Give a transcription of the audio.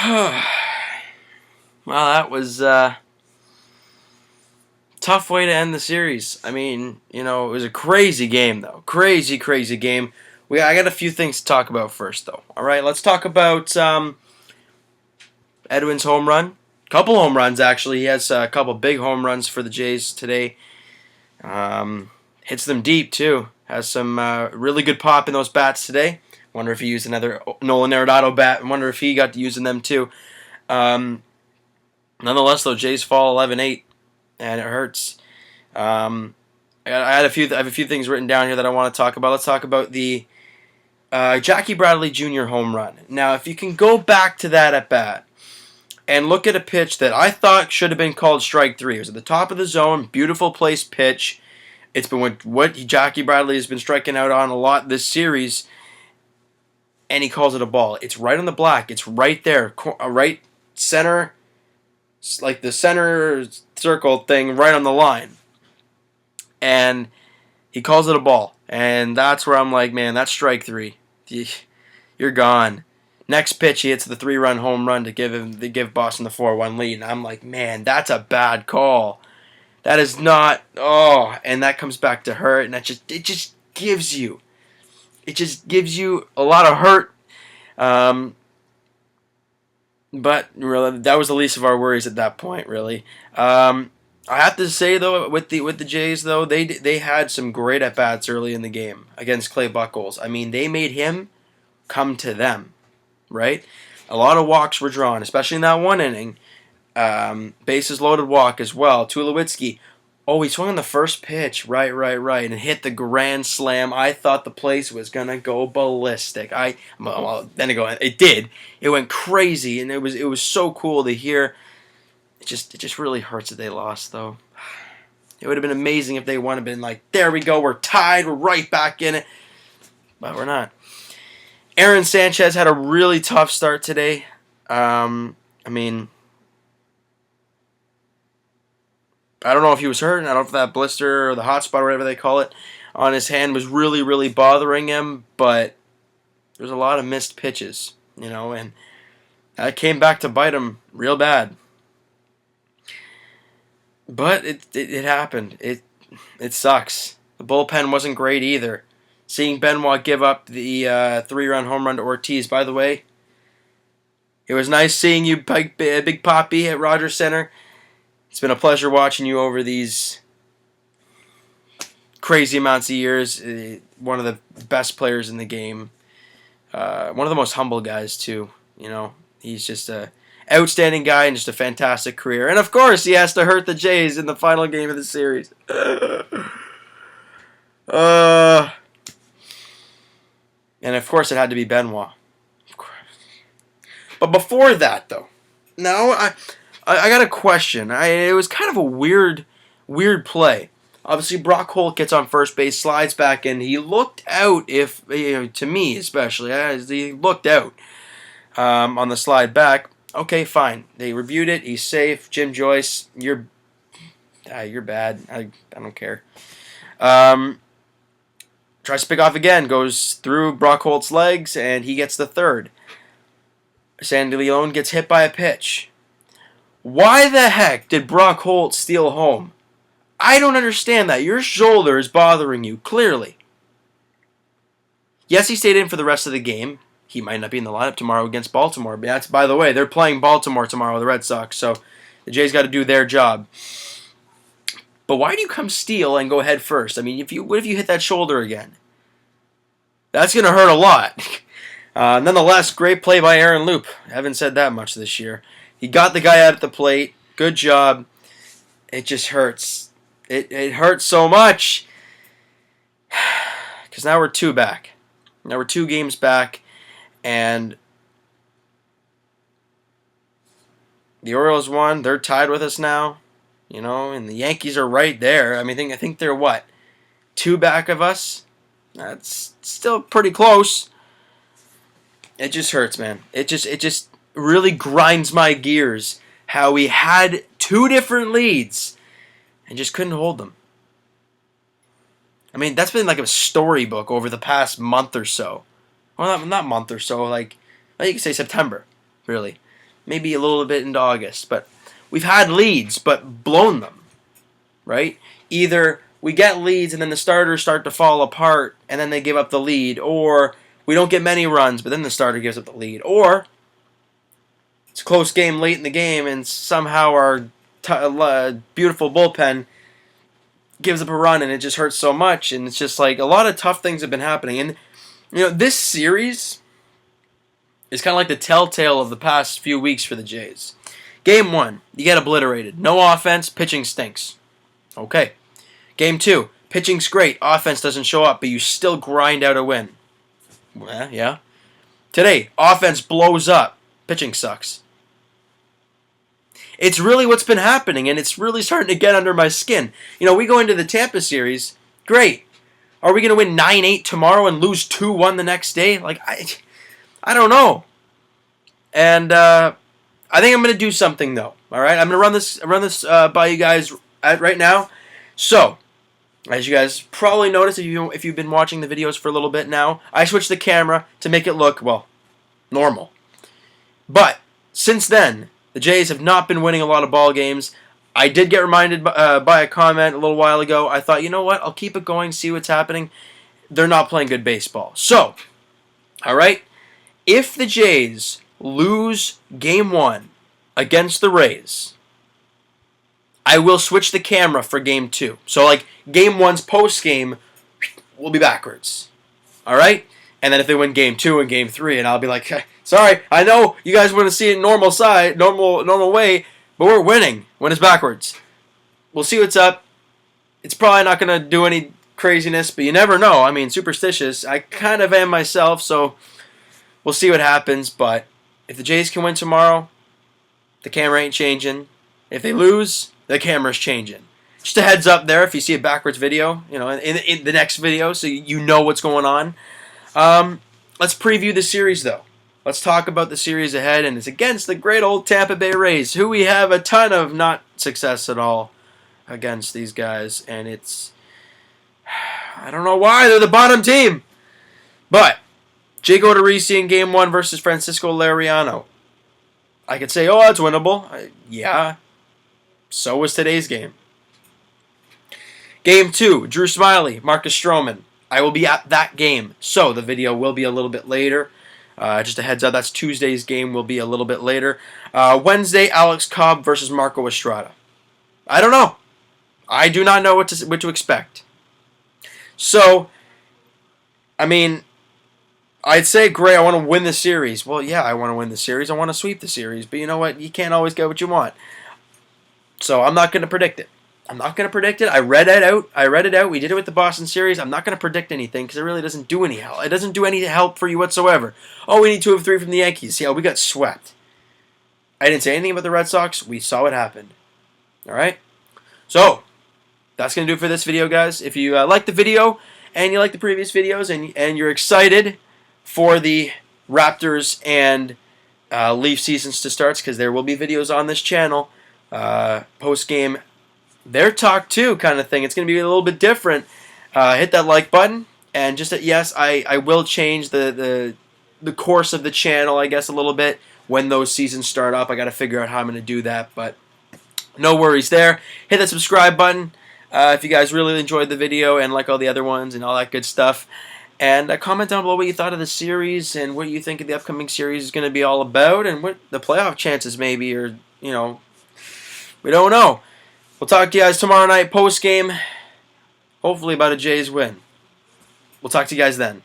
Well, that was tough way to end the series. I mean, it was a crazy game though. Crazy, crazy game. I got a few things to talk about first though. All right, let's talk about Edwin's home run. Couple home runs actually. He has a couple big home runs for the Jays today. Hits them deep too. Has some really good pop in those bats today. Wonder if he used another Nolan Arenado bat. I wonder if he got to using them too. Nonetheless, though, Jays fall 11-8, and it hurts. I have a few things written down here that I want to talk about. Let's talk about the Jackie Bradley Jr. home run. Now, if you can go back to that at bat and look at a pitch that I thought should have been called strike three. It was at the top of the zone, beautiful placed pitch. It's been what Jackie Bradley has been striking out on a lot this series, and he calls it a ball. It's right on the black. It's right there, right center, like the center circle thing right on the line. And he calls it a ball. And that's where I'm like, man, that's strike three. You're gone. Next pitch, he hits the 3-run home run to give Boston the 4-1 lead. And I'm like, man, that's a bad call. That is not. Oh, and that comes back to hurt, and it just gives you a lot of hurt. But really, that was the least of our worries at that point. Really, I have to say though, with the Jays though, they had some great at bats early in the game against Clay Buchholz. I mean, they made him come to them. Right? A lot of walks were drawn, especially in that one inning. Bases loaded walk as well. Tulowitzki, he swung on the first pitch, right, and hit the grand slam. I thought the place was gonna go ballistic. Then it did. It went crazy, and it was so cool to hear. It just really hurts that they lost, though. It would have been amazing if they won. Have been like, there we go, we're tied, we're right back in it, but we're not. Aaron Sanchez had a really tough start today. I mean, I don't know if he was hurt. I don't know if that blister or the hot spot or whatever they call it on his hand was really, really bothering him. But there's a lot of missed pitches, and that came back to bite him real bad. But it happened. It sucks. The bullpen wasn't great either. Seeing Benoit give up the 3-run home run to Ortiz. By the way, it was nice seeing you, Big Poppy, at Rogers Center. It's been a pleasure watching you over these crazy amounts of years. One of the best players in the game. One of the most humble guys, too. He's just a outstanding guy and just a fantastic career. And, of course, he has to hurt the Jays in the final game of the series. And, of course, it had to be Benoit. But before that, though, now I got a question. It was kind of a weird play. Obviously, Brock Holt gets on first base, slides back in. He looked out, to me especially, he looked out on the slide back. Okay, fine. They reviewed it. He's safe. Jim Joyce, you're bad. I don't care. Tries to pick off again, goes through Brock Holt's legs, and he gets the third. Sandy Leone gets hit by a pitch. Why the heck did Brock Holt steal home? I don't understand that. Your shoulder is bothering you, clearly. Yes, he stayed in for the rest of the game. He might not be in the lineup tomorrow against Baltimore. But that's, by the way, they're playing Baltimore tomorrow, the Red Sox, so the Jays got to do their job. But why do you come steal and go head first? I mean, what if you hit that shoulder again? That's going to hurt a lot. Nonetheless, great play by Aaron Loop. I haven't said that much this year. He got the guy out at the plate. Good job. It just hurts. It hurts so much. Because now we're 2 back. Now we're 2 games back. And the Orioles won. They're tied with us now. And the Yankees are right there. I mean, I think they're what? 2 back of us? That's still pretty close. It just hurts, man. It just really grinds my gears how we had 2 different leads and just couldn't hold them. I mean, that's been like a storybook over the past month or so. Well, not month or so, like you could say September, really. maybe a little bit into August. But we've had leads, but blown them, right? Either we get leads and then the starters start to fall apart and then they give up the lead, or we don't get many runs, but then the starter gives up the lead, or it's a close game late in the game and somehow our beautiful bullpen gives up a run and it just hurts so much. And it's just like a lot of tough things have been happening. And, this series is kind of like the telltale of the past few weeks for the Jays. Game 1, you get obliterated. No offense, pitching stinks. Okay. Game 2, pitching's great, offense doesn't show up, but you still grind out a win. Yeah. Today, offense blows up, pitching sucks. It's really what's been happening, and it's really starting to get under my skin. We go into the Tampa series, great. Are we going to win 9-8 tomorrow and lose 2-1 the next day? I don't know. And I think I'm going to do something, though. All right, I'm going to run this by you guys right now. So, as you guys probably noticed if you've been watching the videos for a little bit now, I switched the camera to make it look, normal. But since then, the Jays have not been winning a lot of ball games. I did get reminded by a comment a little while ago. I thought, you know what? I'll keep it going, see what's happening. They're not playing good baseball. So, all right, if the Jays lose Game 1 against the Rays, I will switch the camera for Game 2. So, Game 1's post-game will be backwards. All right? And then if they win Game 2 and Game 3, and I'll be like, sorry, I know you guys want to see it normal way, but we're winning when it's backwards. We'll see what's up. It's probably not going to do any craziness, but you never know. I mean, superstitious. I kind of am myself, so we'll see what happens. But if the Jays can win tomorrow, the camera ain't changing. If they lose, the camera's changing. Just a heads up there if you see a backwards video, in the next video, so you know what's going on. Let's preview the series, though. Let's talk about the series ahead, and it's against the great old Tampa Bay Rays, who we have a ton of not success at all against these guys, and I don't know why, they're the bottom team. But Jake Odorizzi in Game 1 versus Francisco Lariano. I could say, that's winnable. Yeah. So was today's game. Game 2, Drew Smyly, Marcus Stroman. I will be at that game, so the video will be a little bit later. Just a heads up, that's Tuesday's game will be a little bit later. Wednesday, Alex Cobb versus Marco Estrada. I don't know. I do not know what to expect. So, I mean, I'd say, great, I want to win the series. Well, yeah, I want to win the series. I want to sweep the series. But you know what? You can't always get what you want. So I'm not going to predict it. I read it out. We did it with the Boston series. I'm not going to predict anything because it really doesn't do any help. It doesn't do any help for you whatsoever. Oh, we need 2 of 3 from the Yankees. See how we got swept. I didn't say anything about the Red Sox. We saw what happened. All right? So, that's going to do it for this video, guys. If you like the video and you like the previous videos and you're excited for the Raptors and Leaf seasons to start, because there will be videos on this channel post-game, their talk too kind of thing. It's going to be a little bit different. Hit that like button, and just yes, I will change the course of the channel, I guess, a little bit when those seasons start up. I got to figure out how I'm going to do that, but no worries there. Hit that subscribe button if you guys really enjoyed the video and like all the other ones and all that good stuff. And comment down below what you thought of the series and what you think of the upcoming series is going to be all about, and what the playoff chances maybe, or we don't know. We'll talk to you guys tomorrow night post-game, hopefully about a Jays win. We'll talk to you guys then.